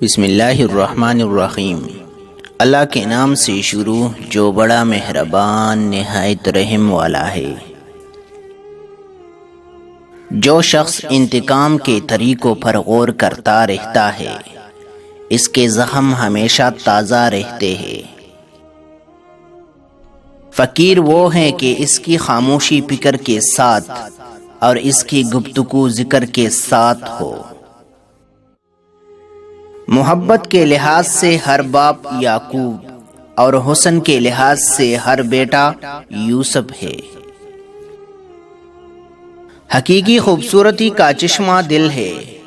بسم اللہ الرحمن الرحیم۔ اللہ کے نام سے شروع جو بڑا مہربان نہایت رحم والا ہے۔ جو شخص انتقام کے طریقوں پر غور کرتا رہتا ہے اس کے زخم ہمیشہ تازہ رہتے ہیں۔ فقیر وہ ہے کہ اس کی خاموشی فکر کے ساتھ اور اس کی گفتگو ذکر کے ساتھ ہو۔ محبت کے لحاظ سے ہر باپ یعقوب اور حسن کے لحاظ سے ہر بیٹا یوسف ہے۔ حقیقی خوبصورتی کا چشمہ دل ہے،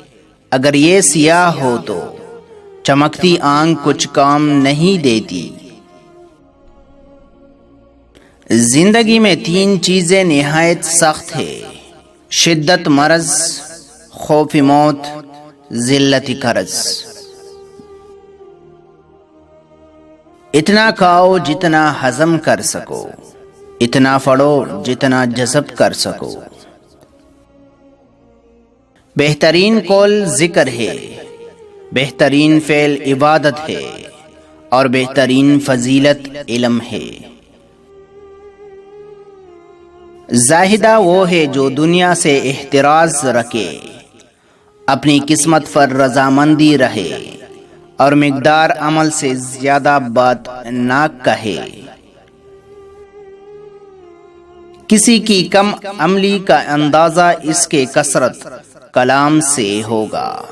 اگر یہ سیاہ ہو تو چمکتی آنکھ کچھ کام نہیں دیتی۔ زندگی میں تین چیزیں نہایت سخت ہے: شدت مرض، خوف موت، ذلت قرض۔ اتنا کھاؤ جتنا ہضم کر سکو، اتنا پڑھو جتنا جذب کر سکو۔ بہترین قول ذکر ہے، بہترین فعل عبادت ہے اور بہترین فضیلت علم ہے۔ زاہدہ وہ ہے جو دنیا سے احتراز رکھے، اپنی قسمت پر رضامندی رہے اور مقدار عمل سے زیادہ بات نہ کہے۔ کسی کی کم عملی کا اندازہ اس کے کثرت کلام سے ہوگا۔